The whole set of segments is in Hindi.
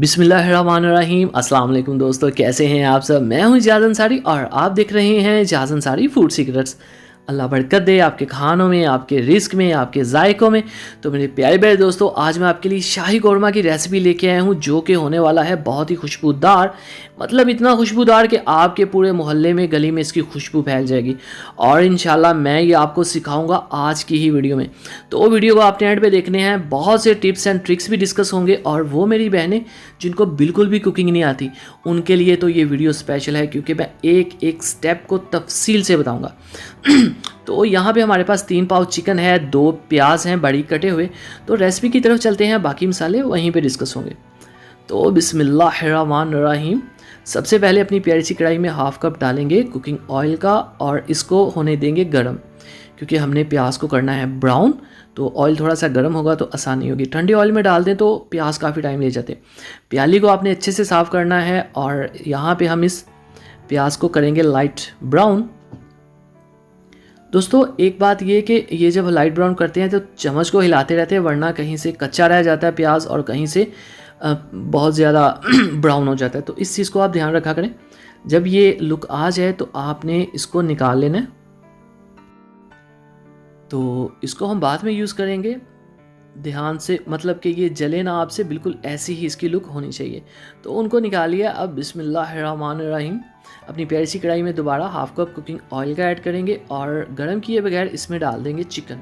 बिस्मिल्लाहिर्रहमानिर्रहीम। अस्सलाम वालेकुम दोस्तों, कैसे हैं आप सब। मैं हूं इजाज़ अंसारी और आप देख रहे हैं इजाज़ अंसारी फूड सीक्रेट्स। अल्लाह बरकत दे आपके खानों में, आपके रिस्क में, आपके जायकों में। तो मेरे प्यारे प्यारे दोस्तों, आज मैं आपके लिए शाही कौरमा की रेसिपी लेके आया हूं जो कि होने वाला है बहुत ही खुशबूदार। मतलब इतना खुशबूदार कि आपके पूरे मोहल्ले में, गली में इसकी खुशबू फैल जाएगी। और इंशाल्लाह मैं ये आपको सिखाऊंगा आज की ही वीडियो में। तो वीडियो को आपने एंड पे देखने हैं। बहुत से टिप्स एंड ट्रिक्स भी डिस्कस होंगे और वो मेरी बहनें जिनको बिल्कुल भी कुकिंग नहीं आती उनके लिए तो ये वीडियो स्पेशल है, क्योंकि मैं एक एक स्टेप को तफसील से बताऊंगा। तो यहाँ पे हमारे पास 3 पाव चिकन है, 2 प्याज हैं बड़ी कटे हुए। तो रेसिपी की तरफ चलते हैं, बाकी मसाले वहीं पे डिस्कस होंगे। तो बिस्मिल्लाहिर्रहमानिर्रहीम। सबसे पहले अपनी प्यारी सी कढ़ाई में हाफ कप डालेंगे कुकिंग ऑयल का और इसको होने देंगे गरम, क्योंकि हमने प्याज को करना है ब्राउन। तो ऑयल थोड़ा सा गर्म होगा तो आसानी होगी। ठंडे ऑयल में डाल दें तो प्याज काफ़ी टाइम ले जाते हैं। प्याली को आपने अच्छे से साफ़ करना है और यहाँ पे हम इस प्याज को करेंगे लाइट ब्राउन। दोस्तों एक बात ये कि ये जब लाइट ब्राउन करते हैं तो चम्मच को हिलाते रहते हैं, वरना कहीं से कच्चा रह जाता है प्याज और कहीं से बहुत ज़्यादा ब्राउन हो जाता है। तो इस चीज़ को आप ध्यान रखा करें। जब ये लुक आ जाए तो आपने इसको निकाल लेना है। तो इसको हम बाद में यूज़ करेंगे ध्यान से, मतलब कि ये जले ना आपसे, बिल्कुल ऐसी ही इसकी लुक होनी चाहिए। तो उनको निकालिए। अब बिस्मिल्लाहिर्रहमानिर्रहीम अपनी प्यारी सी कढ़ाई में दोबारा हाफ कप कुकिंग ऑयल का ऐड करेंगे और गर्म किए बगैर इसमें डाल देंगे चिकन।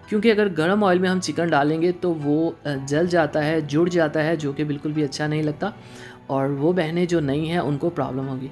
क्योंकि अगर गर्म ऑयल में हम चिकन डालेंगे तो वो जल जाता है, जुड़ जाता है, जो कि बिल्कुल भी अच्छा नहीं लगता और वो बहनें जो नहीं हैं उनको प्रॉब्लम होगी।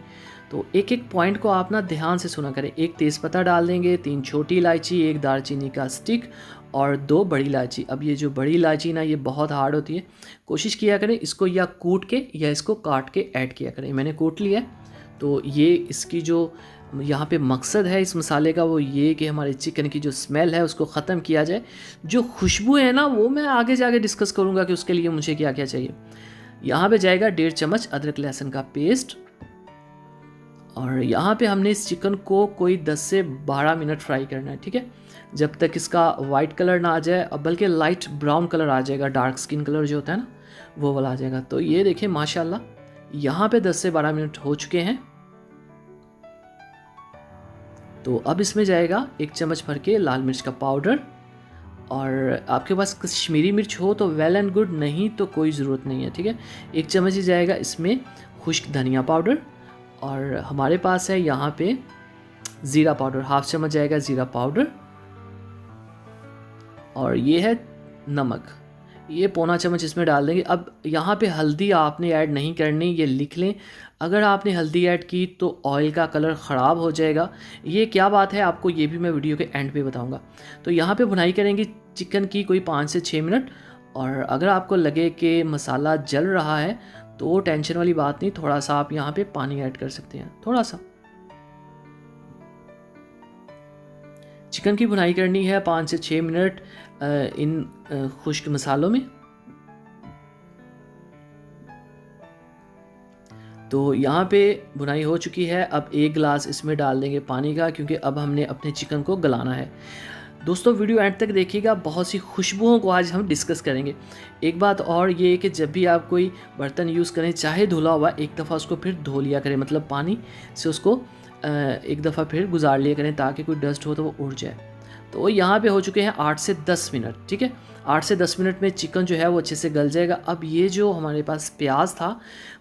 तो एक एक पॉइंट को आप ना ध्यान से सुना करें। 1 तेज़पत्ता डाल देंगे, 3 छोटी इलायची, 1 दालचीनी का स्टिक और 2 बड़ी इलायची। अब ये जो बड़ी इलायची ना ये बहुत हार्ड होती है, कोशिश किया करें इसको या कूट के या इसको काट के ऐड किया करें। मैंने कूट लिया है। तो ये इसकी जो यहाँ पे मकसद है इस मसाले का वो ये कि हमारे चिकन की जो स्मेल है उसको ख़त्म किया जाए। जो खुशबू है ना वो मैं आगे जाके डिस्कस करूँगा कि उसके लिए मुझे क्या क्या चाहिए। यहाँ पे जाएगा 1.5 चम्मच अदरक लहसुन का पेस्ट और यहाँ पे हमने इस चिकन को कोई 10 से 12 मिनट फ्राई करना है, ठीक है। जब तक इसका वाइट कलर ना आ जाए, अब बल्कि लाइट ब्राउन कलर आ जाएगा, डार्क स्किन कलर जो होता है ना वो वाला आ जाएगा। तो ये देखिए माशाल्लाह यहाँ पे 10 से 12 मिनट हो चुके हैं। तो अब इसमें जाएगा 1 चम्मच भर के लाल मिर्च का पाउडर और आपके पास कश्मीरी मिर्च हो तो वेल एंड गुड, नहीं तो कोई ज़रूरत नहीं है, ठीक है। 1 चम्मच ही जाएगा इसमें खुश्क धनिया पाउडर और हमारे पास है यहाँ पे ज़ीरा पाउडर, हाफ चम्मच जाएगा ज़ीरा पाउडर और ये है नमक, ये पौना चम्मच इसमें डाल देंगे। अब यहाँ पे हल्दी आपने ऐड नहीं करनी, ये लिख लें। अगर आपने हल्दी ऐड की तो ऑयल का कलर ख़राब हो जाएगा। ये क्या बात है आपको ये भी मैं वीडियो के एंड पे बताऊँगा। तो यहाँ पे भुनाई करेंगे चिकन की कोई 5 से 6 मिनट। और अगर आपको लगे कि मसाला जल रहा है तो टेंशन वाली बात नहीं, थोड़ा सा आप यहाँ पे पानी ऐड कर सकते हैं, थोड़ा सा। चिकन की भुनाई करनी है 5 से 6 मिनट इन खुश्क मसालों में। तो यहाँ पे भुनाई हो चुकी है। अब 1 गिलास इसमें डाल देंगे पानी का, क्योंकि अब हमने अपने चिकन को गलाना है। दोस्तों वीडियो एंड तक देखिएगा, बहुत सी खुशबुओं को आज हम डिस्कस करेंगे। एक बात और ये है कि जब भी आप कोई बर्तन यूज़ करें, चाहे धुला हुआ, एक दफ़ा उसको फिर धो लिया करें, मतलब पानी से उसको एक दफ़ा फिर गुजार लिया करें ताकि कोई डस्ट हो तो वो उड़ जाए। तो यहाँ पे हो चुके हैं 8 से 10 मिनट, ठीक है। 8 से 10 मिनट में चिकन जो है वो अच्छे से गल जाएगा। अब ये जो हमारे पास प्याज था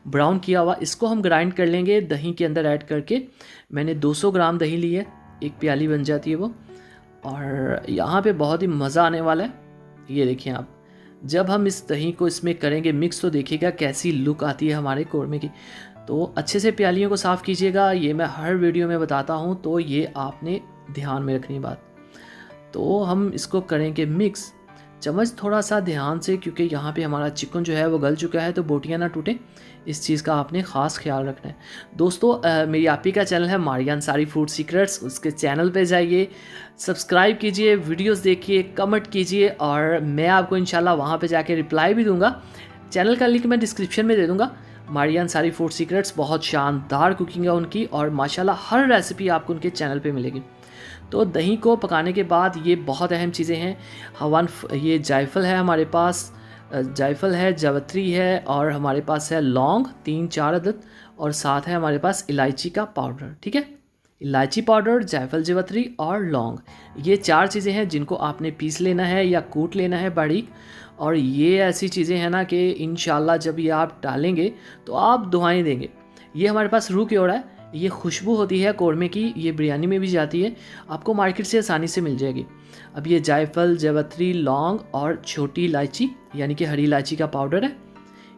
ब्राउन किया हुआ, इसको हम ग्राइंड कर लेंगे दही के अंदर ऐड करके। मैंने 200 ग्राम दही ली है, 1 प्याली बन जाती है वो। और यहाँ पे बहुत ही मज़ा आने वाला है। ये देखिए आप, जब हम इस दही को इसमें करेंगे मिक्स तो देखिएगा कैसी लुक आती है हमारे कौरमे की। तो अच्छे से प्यालियों को साफ़ कीजिएगा, ये मैं हर वीडियो में बताता हूँ, तो ये आपने ध्यान में रखनी बात। तो हम इसको करेंगे मिक्स, चम्मच थोड़ा सा ध्यान से, क्योंकि यहाँ पे हमारा चिकन जो है वो गल चुका है, तो बोटियाँ ना टूटें, इस चीज़ का आपने ख़ास ख्याल रखना है। दोस्तों मेरी आप ही का चैनल है मारिया अंसारी फूड सीक्रेट्स, उसके चैनल पे जाइए, सब्सक्राइब कीजिए, वीडियोस देखिए, कमेंट कीजिए और मैं आपको इंशाल्लाह वहाँ पे जाके रिप्लाई भी दूँगा। चैनल का लिंक मैं डिस्क्रिप्शन में दे दूँगा। मारिया अंसारी फूड सीक्रेट्स, बहुत शानदार कुकिंग है उनकी और माशाल्लाह हर रेसिपी आपको उनके चैनल पे मिलेगी। तो दही को पकाने के बाद ये बहुत अहम चीज़ें हैं। ये जायफल है हमारे पास, जायफल है, जावित्री है और हमारे पास है लौंग 3-4 अदद और साथ है हमारे पास इलायची का पाउडर। ठीक है, इलायची पाउडर, जायफल, जावित्री और लौंग, ये 4 चीज़ें हैं जिनको आपने पीस लेना है या कूट लेना है बारीक। और ये ऐसी चीज़ें हैं ना कि इंशाल्लाह जब ये आप डालेंगे तो आप दुआएं देंगे। ये हमारे पास रूह केवड़ा है, ये खुशबू होती है कौरमे की, ये बिरयानी में भी जाती है, आपको मार्केट से आसानी से मिल जाएगी। अब ये जायफल, जावित्री, लौंग और छोटी इलायची यानी कि हरी इलायची का पाउडर है,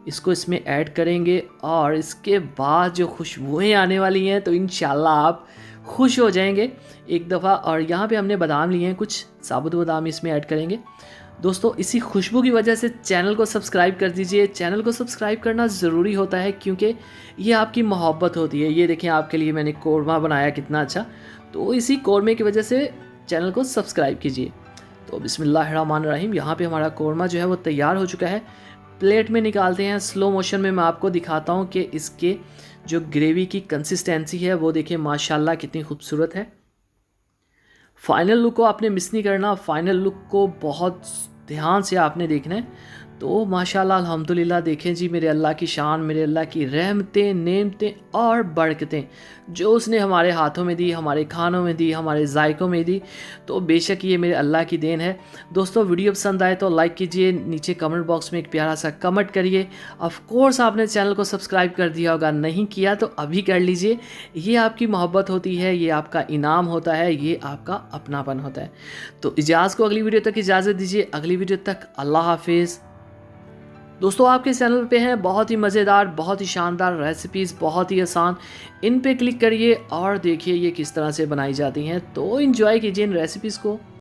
इसको इसमें ऐड करेंगे और इसके बाद जो खुशबुएं आने वाली हैं तो इंशाल्लाह आप खुश हो जाएंगे एक दफ़ा। और यहाँ पे हमने बादाम लिए हैं, कुछ साबुत बादाम इसमें ऐड करेंगे। दोस्तों इसी खुशबू की वजह से चैनल को सब्सक्राइब कर दीजिए। चैनल को सब्सक्राइब करना ज़रूरी होता है क्योंकि ये आपकी मोहब्बत होती है। ये देखें आपके लिए मैंने कौरमा बनाया कितना अच्छा, तो इसी कौरमे की वजह से चैनल को सब्सक्राइब कीजिए। तो बिस्मिल्लाहिर्रहमानिर्रहीम, यहाँ पे हमारा कौरमा जो है वो तैयार हो चुका है। प्लेट में निकालते हैं, स्लो मोशन में मैं आपको दिखाता हूँ कि इसके जो ग्रेवी की कंसिस्टेंसी है वो देखिए माशाल्लाह कितनी खूबसूरत है। फाइनल लुक को आपने मिस नहीं करना, फाइनल लुक को बहुत ध्यान से आपने देखना है। तो माशाल्लाह अल्हम्दुलिल्लाह, देखें जी मेरे अल्लाह की शान, मेरे अल्लाह की रहमतें, नेमतें और बरकतें जो उसने हमारे हाथों में दी, हमारे खानों में दी, हमारे जायकों में दी, तो बेशक ये मेरे अल्लाह की देन है। दोस्तों वीडियो पसंद आए तो लाइक कीजिए, नीचे कमेंट बॉक्स में एक प्यारा सा कमेंट करिए। ऑफ कोर्स आपने चैनल को सब्सक्राइब कर दिया होगा, नहीं किया तो अभी कर लीजिए। ये आपकी मोहब्बत होती है, ये आपका इनाम होता है, ये आपका अपनापन होता है। तो इजाज़ को अगली वीडियो तक इजाज़त दीजिए, अगली वीडियो तक अल्लाह हाफिज़। दोस्तों आपके चैनल पे हैं बहुत ही मज़ेदार, बहुत ही शानदार रेसिपीज़, बहुत ही आसान, इन पे क्लिक करिए और देखिए ये किस तरह से बनाई जाती हैं। तो एंजॉय कीजिए इन रेसिपीज़ को।